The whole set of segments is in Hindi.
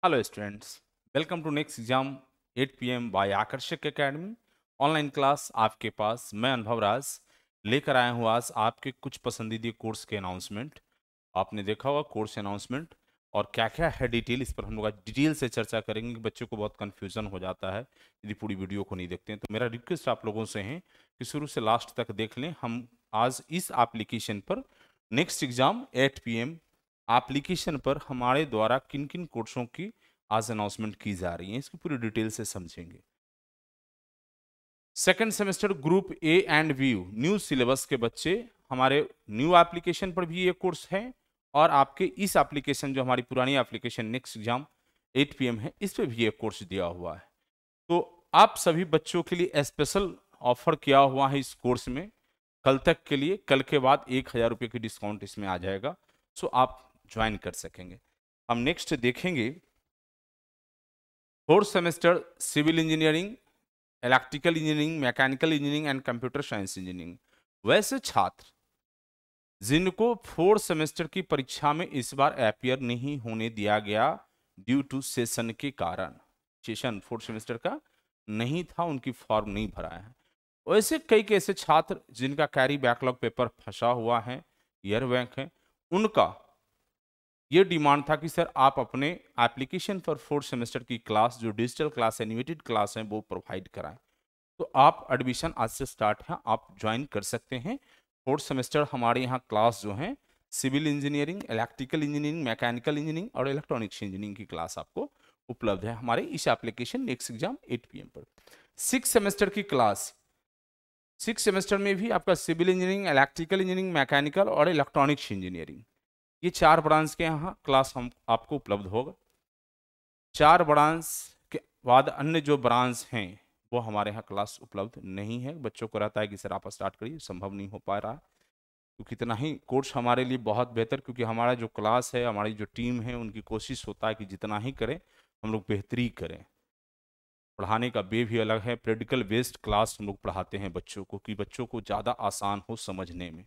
Hello students, welcome to next exam 8 PM by Akarshak academy online class आपके पास। मैं अनुभव राज लेकर आया हूँ आज आपके कुछ पसंदीदा कोर्स के अनाउंसमेंट। आपने देखा होगा कोर्स अनाउंसमेंट और क्या क्या है डिटेल, इस पर हम लोग आज डिटेल से चर्चा करेंगे कि बच्चों को बहुत कन्फ्यूजन हो जाता है यदि पूरी वीडियो को नहीं देखते हैं। तो मेरा रिक्वेस्ट आप लोगों से है कि शुरू से लास्ट तक देख लें। हम आज इस एप्लीकेशन पर नेक्स्ट एग्जाम 8 PM एप्लीकेशन पर हमारे द्वारा किन किन कोर्सों की आज अनाउंसमेंट की जा रही है, इसकी पूरी डिटेल से समझेंगे। Second semester group A and B new syllabus के बच्चे हमारे न्यू एप्लीकेशन पर भी ये कोर्स है और आपके इस एप्लीकेशन जो हमारी पुरानी एप्लीकेशन नेक्स्ट एग्जाम 8 PM है, इस पे भी ये कोर्स दिया हुआ है। तो आप सभी बच्चों के लिए स्पेशल ऑफर किया हुआ है इस कोर्स में कल तक के लिए। कल के बाद 1000 रुपये की डिस्काउंट इसमें आ जाएगा, सो आप ज्वाइन कर सकेंगे। हम नेक्स्ट देखेंगे fourth semester civil engineering, electrical engineering, mechanical engineering and computer science engineering. वैसे छात्र जिनको फोर्थ सेमेस्टर की परीक्षा में इस बार अपियर नहीं होने दिया गया ड्यू टू सेशन के कारण, सेशन फोर्थ सेमेस्टर का नहीं था, उनकी फॉर्म नहीं भरा है। वैसे कई ऐसे छात्र जिनका कैरी बैकलॉग पेपर फंसा हुआ है, ईयर बैंक है, उनका ये डिमांड था कि सर आप अपने एप्लीकेशन पर फोर्थ सेमेस्टर की क्लास जो डिजिटल क्लास एनिमेटेड क्लास है वो प्रोवाइड कराएं। तो आप एडमिशन आज से स्टार्ट है, आप ज्वाइन कर सकते हैं। फोर्थ सेमेस्टर हमारे यहाँ क्लास जो है civil engineering, electrical engineering, mechanical engineering और इलेक्ट्रॉनिक्स इंजीनियरिंग की क्लास आपको उपलब्ध है हमारे इस एप्लीकेशन नेक्स्ट एग्जाम 8 PM पर। सिक्स सेमेस्टर की क्लास, सिक्स सेमेस्टर में भी आपका civil engineering, electrical engineering, mechanical और इलेक्ट्रॉनिक्स इंजीनियरिंग, ये 4 ब्रांच के यहाँ क्लास हम आपको उपलब्ध होगा। 4 ब्रांच के बाद अन्य जो ब्रांच हैं वो हमारे यहाँ क्लास उपलब्ध नहीं है। बच्चों को रहता है कि सर आप स्टार्ट करिए, संभव नहीं हो पा रहा है क्योंकि इतना ही कोर्स हमारे लिए बहुत बेहतर, क्योंकि हमारा जो क्लास है, हमारी जो टीम है, उनकी कोशिश होता है कि जितना ही करें हम लोग बेहतरी करें। पढ़ाने का वे भी अलग है, प्रैक्टिकल बेस्ड क्लास हम लोग पढ़ाते हैं बच्चों को कि बच्चों को ज़्यादा आसान हो समझने में।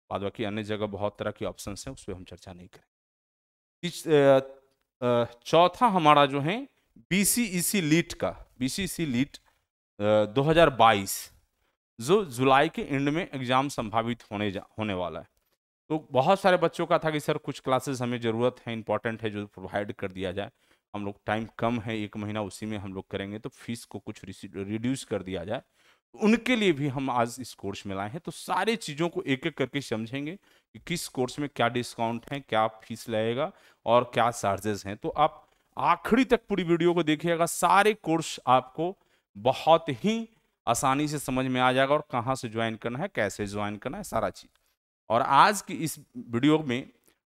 बाद बाकी अन्य जगह बहुत तरह के ऑप्शंस हैं, उस पर हम चर्चा नहीं करें। चौथा हमारा जो है BCEC लीट का, BCEC लीट 2022 जो जुलाई के एंड में एग्जाम संभावित होने वाला है। तो बहुत सारे बच्चों का था कि सर कुछ क्लासेस हमें ज़रूरत है, इंपॉर्टेंट है, जो प्रोवाइड कर दिया जाए। हम लोग टाइम कम है, 1 महीना उसी में हम लोग करेंगे, तो फीस को कुछ रिड्यूस कर दिया जाए। उनके लिए भी हम आज इस कोर्स में लाए हैं। तो सारी चीज़ों को एक एक करके समझेंगे कि किस कोर्स में क्या डिस्काउंट है, क्या फीस लगेगा और क्या चार्जेस हैं। तो आप आखिरी तक पूरी वीडियो को देखिएगा, सारे कोर्स आपको बहुत ही आसानी से समझ में आ जाएगा और कहाँ से ज्वाइन करना है, कैसे ज्वाइन करना है, सारा चीज़। और आज की इस वीडियो में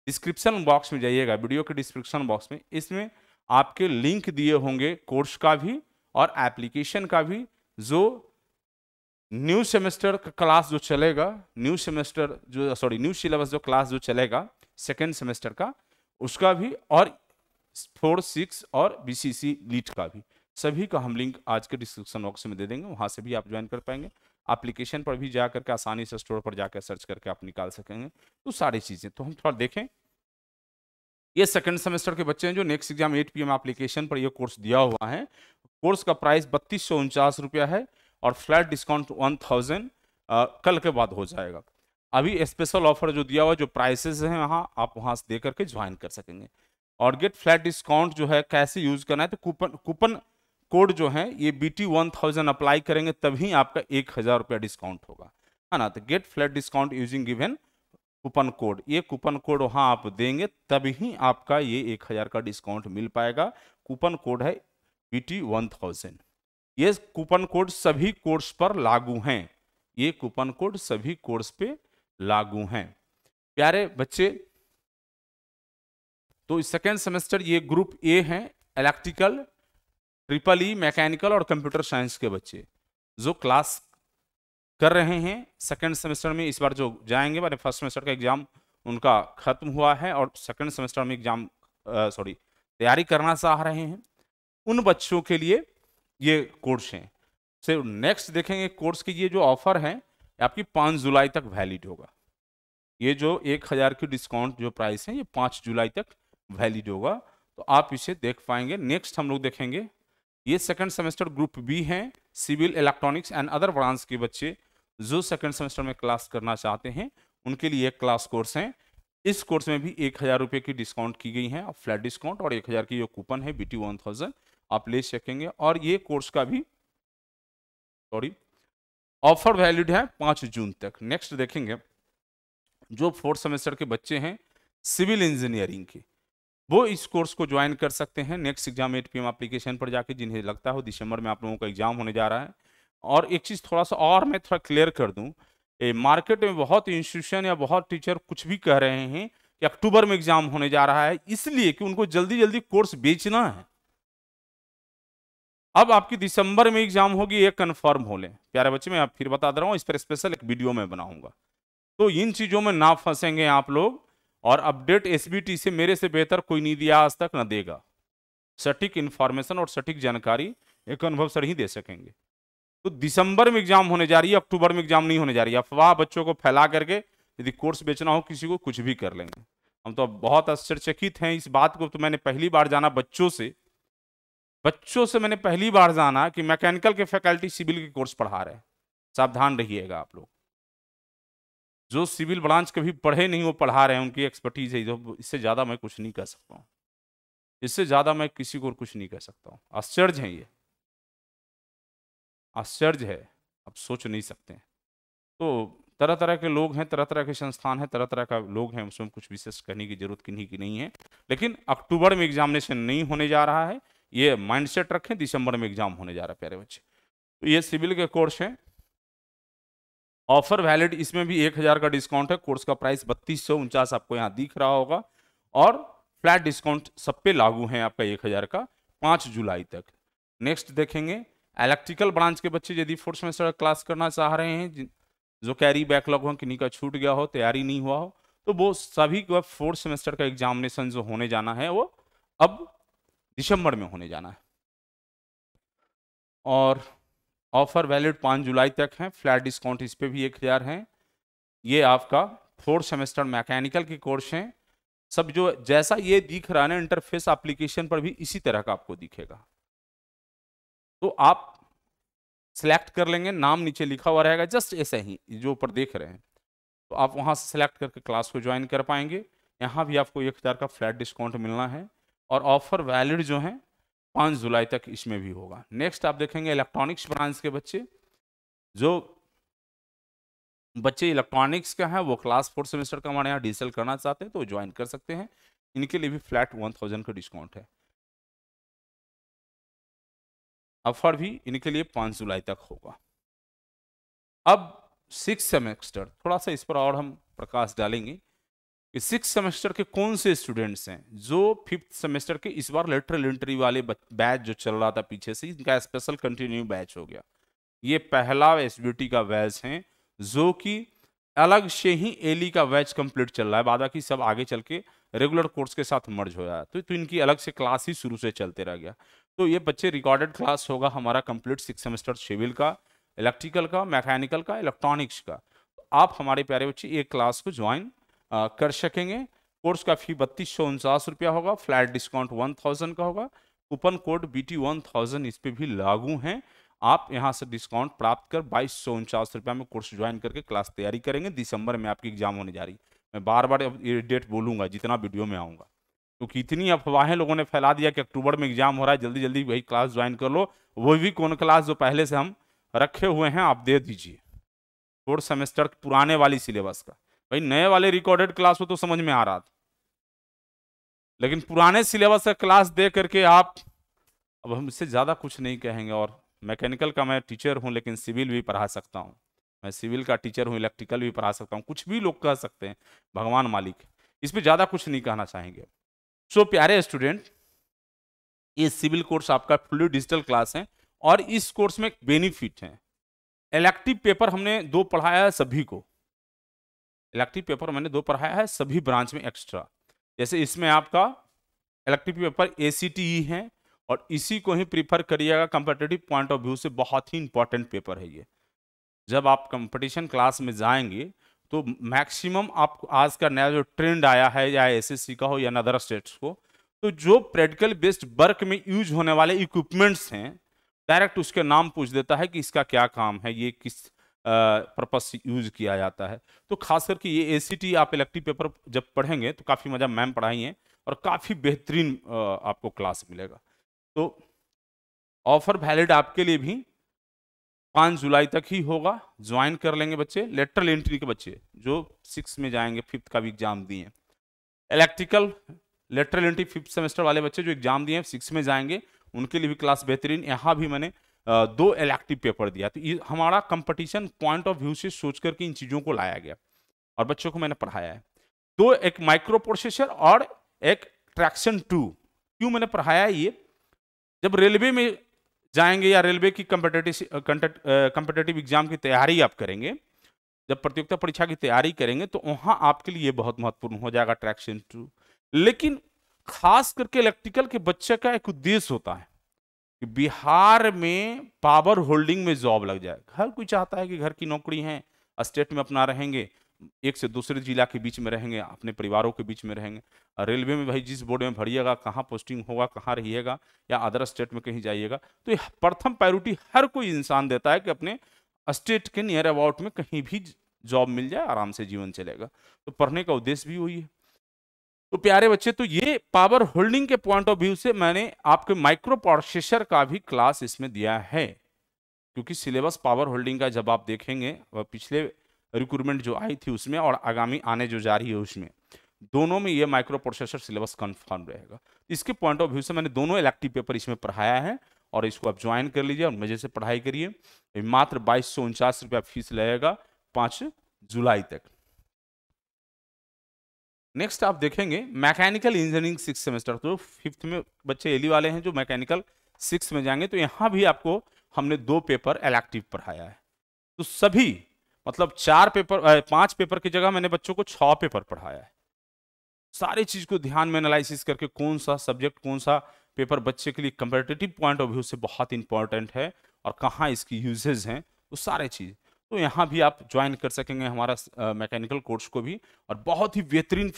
डिस्क्रिप्शन बॉक्स में जाइएगा, वीडियो के डिस्क्रिप्शन बॉक्स में इसमें आपके लिंक दिए होंगे कोर्स का भी और एप्लीकेशन का भी। जो न्यू सेमेस्टर का क्लास जो चलेगा, न्यू सिलेबस जो क्लास जो चलेगा सेकेंड सेमेस्टर का, उसका भी, और 4, 6 और BCEC लीट का भी, सभी का हम लिंक आज के डिस्क्रिप्शन बॉक्स में दे देंगे। वहां से भी आप ज्वाइन कर पाएंगे। एप्लीकेशन पर भी जाकर के आसानी से स्टोर पर जाकर सर्च करके आप निकाल सकेंगे। तो सारी चीजें तो हम थोड़ा देखें। ये सेकंड सेमेस्टर के बच्चे हैं जो नेक्स्ट एग्जाम 8 PM एप्लीकेशन पर ये कोर्स दिया हुआ है। कोर्स का प्राइस 3249 रुपया है और फ्लैट डिस्काउंट 1000 कल के बाद हो जाएगा। अभी स्पेशल ऑफर जो दिया हुआ है, जो प्राइसेस हैं वहाँ आप वहाँ से दे करके ज्वाइन कर सकेंगे। और गेट फ्लैट डिस्काउंट जो है कैसे यूज करना है, तो कूपन कोड जो है ये BT1000 अप्लाई करेंगे तभी आपका 1000 रुपया डिस्काउंट होगा, है ना। तो get flat discount using given coupon code, ये कूपन कोड वहां आप देंगे तभी आपका ये 1000 का डिस्काउंट मिल पाएगा। कूपन कोड है BT1000। ये कूपन कोड सभी कोर्स पर लागू हैं, ये कूपन कोड सभी कोर्स पे लागू हैं प्यारे बच्चे। तो सेकेंड सेमेस्टर ये ग्रुप ए है, इलेक्ट्रिकल, EEE, मैकेनिकल और कंप्यूटर साइंस के बच्चे जो क्लास कर रहे हैं सेकेंड सेमेस्टर में, इस बार जो जाएंगे, मैंने फर्स्ट सेमेस्टर का एग्जाम उनका खत्म हुआ है और सेकेंड सेमेस्टर में एग्जाम तैयारी करना चाह रहे हैं, उन बच्चों के लिए ये कोर्स हैं। सिर्फ नेक्स्ट देखेंगे कोर्स की ये जो ऑफर है आपकी 5 जुलाई तक वैलिड होगा। ये जो 1000 की डिस्काउंट जो प्राइस है ये 5 जुलाई तक वैलिड होगा। तो आप इसे देख पाएंगे। नेक्स्ट हम लोग देखेंगे, ये सेकंड सेमेस्टर ग्रुप बी है, civil electronics and other branch के बच्चे जो सेकंड सेमेस्टर में क्लास करना चाहते हैं उनके लिए एक क्लास कोर्स है। इस कोर्स में भी 1000 रुपये की डिस्काउंट की गई है, फ्लैट डिस्काउंट, और 1000 की जो कूपन है BT 1000 आप ले सकेंगे। और ये कोर्स का भी ऑफर वैलिड है 5 जून तक। नेक्स्ट देखेंगे, जो फोर्थ सेमेस्टर के बच्चे हैं सिविल इंजीनियरिंग के, वो इस कोर्स को ज्वाइन कर सकते हैं। नेक्स्ट एग्जाम 8 PM एप्लीकेशन पर जाके, जिन्हें लगता हो दिसंबर में आप लोगों का एग्जाम होने जा रहा है। और एक चीज़ थोड़ा सा और मैं थोड़ा क्लियर कर दूं, मार्केट में बहुत इंस्टीट्यूशन या बहुत टीचर कुछ भी कह रहे हैं कि अक्टूबर में एग्जाम होने जा रहा है, इसलिए कि उनको जल्दी जल्दी कोर्स बेचना है। अब आपकी दिसंबर में एग्जाम होगी, ये कन्फर्म हो लें प्यारे बच्चे। मैं फिर बता दे रहा हूँ, इस पर स्पेशल एक वीडियो में बनाऊंगा, तो इन चीजों में ना फंसेंगे आप लोग। और अपडेट SBT से मेरे से बेहतर कोई नहीं दिया आज तक, ना देगा। सटीक इंफॉर्मेशन और सटीक जानकारी एक अनुभव सर ही दे सकेंगे। तो दिसंबर में एग्जाम होने जा रही है, अक्टूबर में एग्जाम नहीं होने जा रही है। अफवाह बच्चों को फैला करके यदि कोर्स बेचना हो किसी को, कुछ भी कर लेंगे। हम तो बहुत आश्चर्यचकित हैं इस बात को। तो मैंने पहली बार जाना बच्चों से मैंने पहली बार जाना कि मैकेनिकल के फैकल्टी सिविल के कोर्स पढ़ा रहे हैं। सावधान रहिएगा आप लोग, जो सिविल ब्रांच कभी पढ़े नहीं वो पढ़ा रहे हैं, उनकी एक्सपर्टीज है। जो इससे ज्यादा मैं कुछ नहीं कह सकता हूँ, इससे ज्यादा मैं किसी को कुछ नहीं कह सकता हूँ। आश्चर्य है, ये आश्चर्य है, आप सोच नहीं सकते। तो तरह तरह के लोग हैं, तरह तरह के संस्थान हैं, तरह तरह का लोग हैं, उसमें कुछ विशेष कहने की जरूरत किन्हीं की नहीं है। लेकिन अक्टूबर में एग्जामिनेशन नहीं होने जा रहा है, ये माइंडसेट रखें। दिसंबर में एग्जाम होने जा रहा है प्यारे बच्चे। तो ये सिविल के कोर्स हैं, ऑफर वैलिड, इसमें भी 1000 का डिस्काउंट है। कोर्स का प्राइस 3249 आपको यहाँ दिख रहा होगा, और फ्लैट डिस्काउंट सब पे लागू है आपका 1000 का 5 जुलाई तक। नेक्स्ट देखेंगे, इलेक्ट्रिकल ब्रांच के बच्चे यदि फोर्थ सेमेस्टर क्लास करना चाह रहे हैं, जो कैरी बैकलॉग हो, किन्हीं का छूट गया हो, तैयारी नहीं हुआ हो, तो वो सभी को फोर्थ सेमेस्टर का एग्जामिनेशन जो होने जाना है वो अब दिसंबर में होने जाना है। और ऑफर वैलिड 5 जुलाई तक है। फ्लैट डिस्काउंट इस पे भी 1000 है। ये आपका फोर्थ सेमेस्टर मैकेनिकल के कोर्स हैं। सब जो जैसा ये दिख रहा है ना इंटरफेस एप्लीकेशन पर भी इसी तरह का आपको दिखेगा। तो आप सिलेक्ट कर लेंगे, नाम नीचे लिखा हुआ रहेगा जस्ट ऐसे ही जो ऊपर देख रहे हैं, तो आप वहां से सिलेक्ट करके क्लास को ज्वाइन कर पाएंगे। यहाँ भी आपको 1000 का फ्लैट डिस्काउंट मिलना है, और ऑफर वैलिड जो है 5 जुलाई तक इसमें भी होगा। नेक्स्ट आप देखेंगे इलेक्ट्रॉनिक्स ब्रांच के बच्चे, जो बच्चे इलेक्ट्रॉनिक्स का है वो क्लास 4 सेमेस्टर का हमारे यहाँ डीएसएल करना चाहते हैं तो ज्वाइन कर सकते हैं। इनके लिए भी फ्लैट 1000 का डिस्काउंट है। ऑफर भी इनके लिए 5 जुलाई तक होगा। अब 6 सेमेस्टर, थोड़ा सा इस पर और हम प्रकाश डालेंगे कि 6 सेमेस्टर के कौन से स्टूडेंट्स हैं जो 5th सेमेस्टर के इस बार लेटरल एंट्री वाले बैच जो चल रहा था पीछे से, इनका स्पेशल कंटिन्यू बैच हो गया। ये पहला SBT का बैच है जो कि अलग से ही एली का बैच कंप्लीट चल रहा है, बाकी सब आगे चल के रेगुलर कोर्स के साथ मर्ज हो जाए, तो इनकी अलग से क्लास ही शुरू से चलते रह गया। तो ये बच्चे रिकॉर्डेड क्लास होगा हमारा कंप्लीट 6 सेमेस्टर सिविल का, इलेक्ट्रिकल का, मैकेनिकल का, इलेक्ट्रॉनिक्स का। तो आप हमारे प्यारे बच्चे एक क्लास को ज्वाइन कर सकेंगे। कोर्स का फी 3249 रुपया होगा, फ्लैट डिस्काउंट 1000 का होगा, कूपन कोड BT 1000 इस पर भी लागू हैं। आप यहाँ से डिस्काउंट प्राप्त कर 2249 रुपया में कोर्स ज्वाइन करके क्लास तैयारी करेंगे। दिसंबर में आपकी एग्जाम होने जा रही है। मैं बार बार ये डेट बोलूंगा जितना वीडियो में आऊँगा, क्योंकि इतनी अफवाहें लोगों ने फैला दिया कि अक्टूबर में एग्जाम हो रहा है, जल्दी जल्दी वही क्लास ज्वाइन कर लो। वो भी कौन क्लास जो पहले से हम रखे हुए हैं आप दे दीजिए, फोर्थ सेमेस्टर पुराने वाली सिलेबस का। भाई नए वाले रिकॉर्डेड क्लास हो तो समझ में आ रहा था, लेकिन पुराने सिलेबस का क्लास दे करके आप, अब हम इससे ज़्यादा कुछ नहीं कहेंगे। और मैकेनिकल का मैं टीचर हूं, लेकिन सिविल भी पढ़ा सकता हूं। मैं सिविल का टीचर हूं, इलेक्ट्रिकल भी पढ़ा सकता हूं, कुछ भी लोग कह सकते हैं, भगवान मालिक। इस पर ज़्यादा कुछ नहीं कहना चाहेंगे। सो प्यारे स्टूडेंट, ये सिविल कोर्स आपका फुल्ली डिजिटल क्लास है, और इस कोर्स में बेनिफिट है। इलेक्टिव पेपर हमने 2 पढ़ाया है सभी को, इलेक्टिव पेपर मैंने 2 पढ़ाया है सभी ब्रांच में एक्स्ट्रा। जैसे इसमें आपका इलेक्टिव पेपर ACTE है, और इसी को ही प्रीफर करिएगा कंपेटिटिव पॉइंट ऑफ व्यू से। बहुत ही इंपॉर्टेंट पेपर है ये। जब आप कंपटीशन क्लास में जाएंगे तो मैक्सिमम आप आज का नया जो ट्रेंड आया है, या SSC का हो या अदर स्टेट्स को, तो जो प्रैक्टिकल बेस्ड वर्क में यूज होने वाले इक्विपमेंट्स हैं, डायरेक्ट उसके नाम पूछ देता है कि इसका क्या काम है, ये किस पर्पज से यूज किया जाता है। तो खास करके ये एसीटी आप इलेक्टिव पेपर जब पढ़ेंगे तो काफ़ी मज़ा मैम पढ़ाई है और काफ़ी बेहतरीन आपको क्लास मिलेगा। तो ऑफर वैलिड आपके लिए भी 5 जुलाई तक ही होगा। ज्वाइन कर लेंगे बच्चे, लेटरल एंट्री के बच्चे जो 6 में जाएंगे, 5th का भी एग्जाम दिए, electrical lateral entry 5th semester वाले बच्चे जो एग्जाम दिए 6 में जाएंगे, उनके लिए भी क्लास बेहतरीन। यहाँ भी मैंने 2 इलेक्टिव पेपर दिया। तो ये हमारा कंपटीशन पॉइंट ऑफ व्यू से सोच करके इन चीज़ों को लाया गया और बच्चों को मैंने पढ़ाया है। तो एक माइक्रो प्रोसेसर और एक ट्रैक्शन 2 क्यों मैंने पढ़ाया है, ये जब रेलवे में जाएंगे या रेलवे की कंपटेटिव एग्जाम की तैयारी आप करेंगे, जब प्रतियोगिता परीक्षा की तैयारी करेंगे, तो वहां आपके लिए बहुत महत्वपूर्ण हो जाएगा ट्रैक्शन 2। लेकिन खास करके इलेक्ट्रिकल के बच्चे का एक उद्देश्य होता है कि बिहार में पावर होल्डिंग में जॉब लग जाए। हर कोई चाहता है कि घर की नौकरी है, स्टेट में अपना रहेंगे, एक से दूसरे जिला के बीच में रहेंगे, अपने परिवारों के बीच में रहेंगे। रेलवे में भाई जिस बोर्ड में भरिएगा, कहाँ पोस्टिंग होगा, कहाँ रहिएगा, या अदर स्टेट में कहीं जाइएगा, तो ये प्रथम प्रायोरिटी हर कोई इंसान देता है कि अपने स्टेट के नियर अबाउट में कहीं भी जॉब मिल जाए, आराम से जीवन चलेगा। तो पढ़ने का उद्देश्य भी वही है। तो प्यारे बच्चे, तो ये पावर होल्डिंग के पॉइंट ऑफ व्यू से मैंने आपके माइक्रो प्रोसेसर का भी क्लास इसमें दिया है, क्योंकि सिलेबस पावर होल्डिंग का जब आप देखेंगे वह पिछले रिक्रूटमेंट जो आई थी उसमें और आगामी आने जो जा रही है उसमें, दोनों में ये माइक्रो प्रोसेसर सिलेबस कंफर्म रहेगा। इसके पॉइंट ऑफ व्यू से मैंने दोनों इलेक्टिव पेपर इसमें पढ़ाया है और इसको आप ज्वाइन कर लीजिए और मजे से पढ़ाई करिए। मात्र 2249 रुपया फीस लगेगा 5 जुलाई तक। नेक्स्ट आप देखेंगे मैकेनिकल इंजीनियरिंग 6 सेमेस्टर। तो 5th में बच्चे एली वाले हैं जो मैकेनिकल 6 में जाएंगे, तो यहाँ भी आपको हमने 2 पेपर इलेक्टिव पढ़ाया है। तो सभी मतलब 5 पेपर की जगह मैंने बच्चों को 6 पेपर पढ़ाया है। सारी चीज को ध्यान में एनालिसिस करके कौन सा सब्जेक्ट, कौन सा पेपर बच्चे के लिए कंपैरेटिव पॉइंट ऑफ व्यू से बहुत इंपॉर्टेंट है और कहाँ इसकी यूजेज हैं, वो सारे चीज। तो यहाँ भी आप ज्वाइन कर सकेंगे हमारा मैकेनिकल कोर्स को भी। और बहुत ही बेहतरीन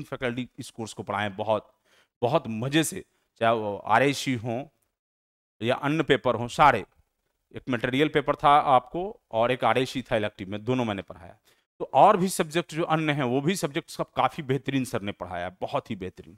फैकल्टी इस कोर्स को पढ़ाएं, बहुत बहुत मजे से, चाहे वो RAC हो या अन्य पेपर हो, सारे। एक मटेरियल पेपर था आपको और एक RAC था इलेक्टिव में, दोनों मैंने पढ़ाया। तो और भी सब्जेक्ट जो अन्य हैं वो भी सब्जेक्ट सब काफ़ी बेहतरीन सर ने पढ़ाया, बहुत ही बेहतरीन।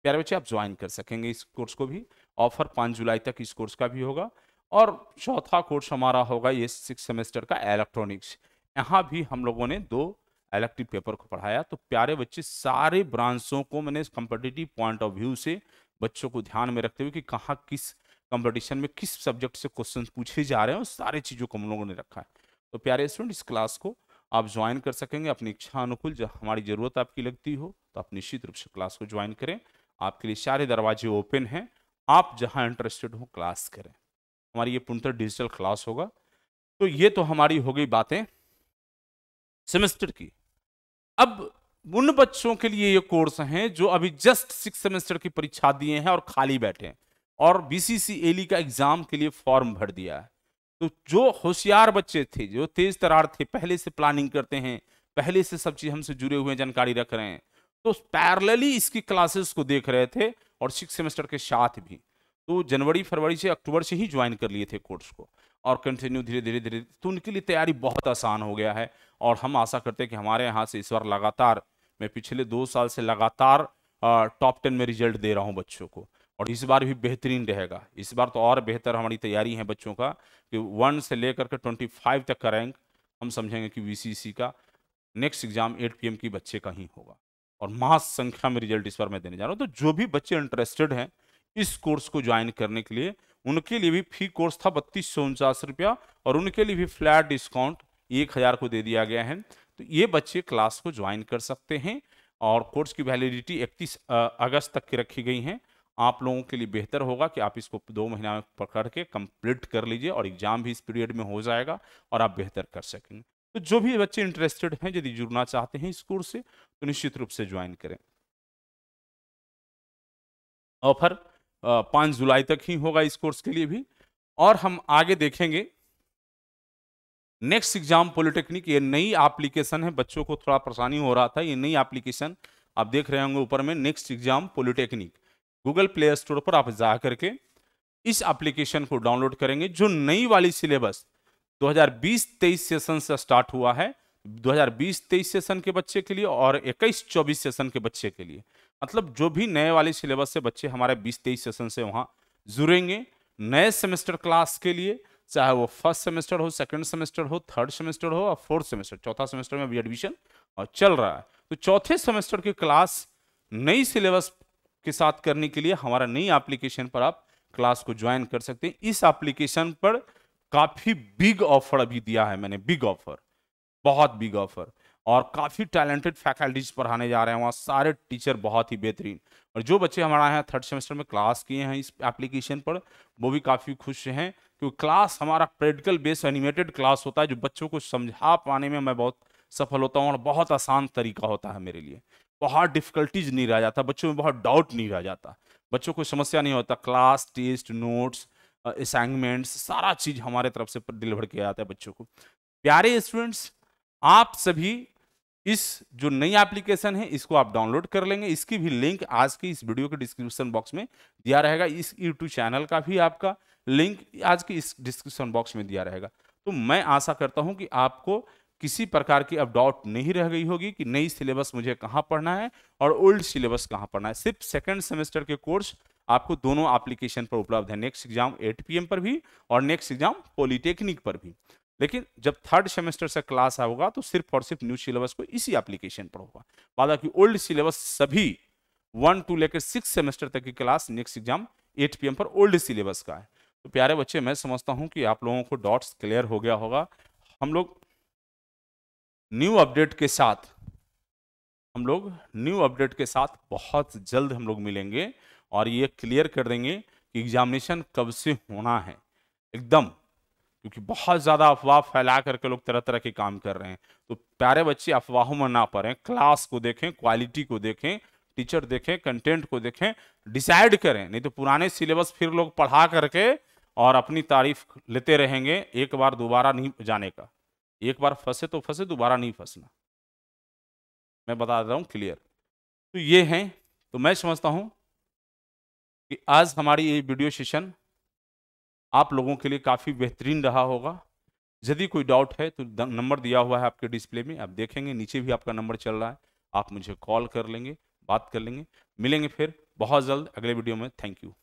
प्यारे बच्चे, आप ज्वाइन कर सकेंगे इस कोर्स को भी। ऑफर 5 जुलाई तक इस कोर्स का भी होगा। और चौथा कोर्स हमारा होगा ये 6 सेमेस्टर का इलेक्ट्रॉनिक्स। यहाँ भी हम लोगों ने 2 इलेक्टिव पेपर को पढ़ाया। तो प्यारे बच्चे, सारे ब्रांचों को मैंने कॉम्पिटिटिव पॉइंट ऑफ व्यू से बच्चों को ध्यान में रखते हुए कि कहाँ किस कंपटीशन में किस सब्जेक्ट से क्वेश्चन पूछे जा रहे हैं, सारी चीज़ों को हम लोगों ने रखा है। तो प्यारे स्टूडेंट, इस क्लास को आप ज्वाइन कर सकेंगे अपनी इच्छा अनुकूल। जब हमारी ज़रूरत आपकी लगती हो तो आप निश्चित रूप से क्लास को ज्वाइन करें। आपके लिए सारे दरवाजे ओपन हैं, आप जहां इंटरेस्टेड हो क्लास करें। हमारी ये पूर्णतः डिजिटल क्लास होगा। तो ये तो हमारी हो गई बातें सेमेस्टर की। अब उन बच्चों के लिए ये कोर्स हैं जो अभी जस्ट 6 सेमेस्टर की परीक्षा दिए हैं और खाली बैठे हैं और BCCLE का एग्जाम के लिए फॉर्म भर दिया है। तो जो होशियार बच्चे थे, जो तेज तरार थे, पहले से प्लानिंग करते हैं, पहले से सब चीज हमसे जुड़े हुए जानकारी रख रहे हैं, तो पैरेलली इसकी क्लासेस को देख रहे थे और 6 सेमेस्टर के साथ भी। तो जनवरी फरवरी से अक्टूबर से ही ज्वाइन कर लिए थे कोर्स को और कंटिन्यू धीरे धीरे तो उनके लिए तैयारी बहुत आसान हो गया है। और हम आशा करते हैं कि हमारे यहाँ से इस बार लगातार, मैं पिछले 2 साल से लगातार टॉप 10 में रिजल्ट दे रहा हूँ बच्चों को, और इस बार भी बेहतरीन रहेगा। इस बार तो और बेहतर हमारी तैयारी है बच्चों का कि 1 से लेकर के 25 तक का रैंक हम समझेंगे कि VCC का नेक्स्ट एग्जाम 8 PM की बच्चे का ही होगा और मास संख्या में रिजल्ट इस बार मैं देने जा रहा हूँ। तो जो भी बच्चे इंटरेस्टेड हैं इस कोर्स को ज्वाइन करने के लिए, उनके लिए भी फी कोर्स था 3249 रुपया और उनके लिए भी फ्लैट डिस्काउंट 1000 को दे दिया गया है। तो ये बच्चे क्लास को ज्वाइन कर सकते हैं और कोर्स की वैलिडिटी 31 अगस्त तक की रखी गई है। आप लोगों के लिए बेहतर होगा कि आप इसको 2 महीना में पकड़ के कंप्लीट कर लीजिए और एग्जाम भी इस पीरियड में हो जाएगा और आप बेहतर कर सकेंगे। तो जो भी बच्चे इंटरेस्टेड हैं, यदि जुड़ना चाहते हैं इस कोर्स से, तो निश्चित रूप से ज्वाइन करें। ऑफर 5 जुलाई तक ही होगा इस कोर्स के लिए भी। और हम आगे देखेंगे नेक्स्ट एग्जाम पॉलिटेक्निक। ये नई एप्लीकेशन है, बच्चों को थोड़ा परेशानी हो रहा था, ये नई एप्लीकेशन आप देख रहे होंगे ऊपर में next exam polytechnic. Google play store पर आप जा करके इस एप्लीकेशन को डाउनलोड करेंगे। जो नई वाली सिलेबस 2020-23 सेशन से स्टार्ट हुआ है, 2020-23 सेशन के बच्चे के लिए और 21-24 सेशन के बच्चे के लिए, मतलब जो भी नए वाली सिलेबस से बच्चे हमारे 20-23 सेशन से वहां जुड़ेंगे नए सेमेस्टर क्लास के लिए, चाहे वो फर्स्ट सेमेस्टर हो, सेकंड सेमेस्टर हो, थर्ड सेमेस्टर हो और फोर्थ सेमेस्टर, चौथा सेमेस्टर में भी एडमिशन और चल रहा है। तो चौथे सेमेस्टर की क्लास नई सिलेबस के साथ करने के लिए हमारा नई एप्लीकेशन पर आप क्लास को ज्वाइन कर सकते हैं। इस एप्लीकेशन पर काफी बिग ऑफर अभी दिया है मैंने, बिग ऑफर, बहुत बिग ऑफर, और काफी टैलेंटेड फैकल्टीज पढ़ाने जा रहे हैं वहाँ, सारे टीचर बहुत ही बेहतरीन। और जो बच्चे हमारा यहाँ थर्ड सेमेस्टर में क्लास किए हैं इस एप्लीकेशन पर, वो भी काफी खुश हैं, क्योंकि क्लास हमारा प्रैक्टिकल बेस्ड एनिमेटेड क्लास होता है, जो बच्चों को समझा पाने में मैं बहुत सफल होता हूँ और बहुत आसान तरीका होता है मेरे लिए। बहुत डिफिकल्टीज नहीं रह जाता, बच्चों में बहुत डाउट नहीं रह जाता, बच्चों को समस्या नहीं होता। क्लास टेस्ट, नोट्स, असाइनमेंट्स, सारा चीज हमारे तरफ से डिलीवर किया जाता है बच्चों को। प्यारे स्टूडेंट्स, आप सभी इस जो नई एप्लीकेशन है इसको आप डाउनलोड कर लेंगे। इसकी भी लिंक आज की इस वीडियो के डिस्क्रिप्शन बॉक्स में दिया रहेगा। इस यूट्यूब चैनल का भी आपका लिंक आज की इस डिस्क्रिप्शन बॉक्स में दिया रहेगा। तो मैं आशा करता हूं कि आपको किसी प्रकार की अब डाउट नहीं रह गई होगी कि नई सिलेबस मुझे कहाँ पढ़ना है और ओल्ड सिलेबस कहाँ पढ़ना है। सिर्फ सेकंड सेमेस्टर के कोर्स आपको दोनों एप्लीकेशन पर उपलब्ध है, नेक्स्ट एग्जाम 8 PM पर भी और नेक्स्ट एग्जाम पॉलिटेक्निक पर भी। लेकिन जब थर्ड सेमेस्टर से क्लास होगा तो सिर्फ और सिर्फ न्यू सिलेबस को इसी एप्लीकेशन पर होगा। हालांकि ओल्ड सिलेबस सभी 1 to लेकर 6 सेमेस्टर तक की क्लास नेक्स्ट एग्जाम 8 PM पर ओल्ड सिलेबस का है। तो प्यारे बच्चे, मैं समझता हूं कि आप लोगों को डॉट्स क्लियर हो गया होगा। हम लोग न्यू अपडेट के साथ बहुत जल्द हम लोग मिलेंगे और ये क्लियर कर देंगे कि एग्जामिनेशन कब से होना है एकदम, क्योंकि बहुत ज्यादा अफवाह फैला करके लोग तरह तरह के काम कर रहे हैं। तो प्यारे बच्चे, अफवाहों में ना पड़ें, क्लास को देखें, क्वालिटी को देखें, टीचर देखें, कंटेंट को देखें, डिसाइड करें। नहीं तो पुराने सिलेबस फिर लोग पढ़ा करके और अपनी तारीफ लेते रहेंगे, एक बार दोबारा नहीं जाने का। एक बार फंसे तो फंसे, दोबारा नहीं फंसना, मैं बता रहा हूं क्लियर। तो ये हैं, तो मैं समझता हूं कि आज हमारी ये वीडियो सेशन आप लोगों के लिए काफी बेहतरीन रहा होगा। यदि कोई डाउट है तो नंबर दिया हुआ है आपके डिस्प्ले में, आप देखेंगे नीचे भी आपका नंबर चल रहा है, आप मुझे कॉल कर लेंगे, बात कर लेंगे। मिलेंगे फिर बहुत जल्द अगले वीडियो में। Thank you.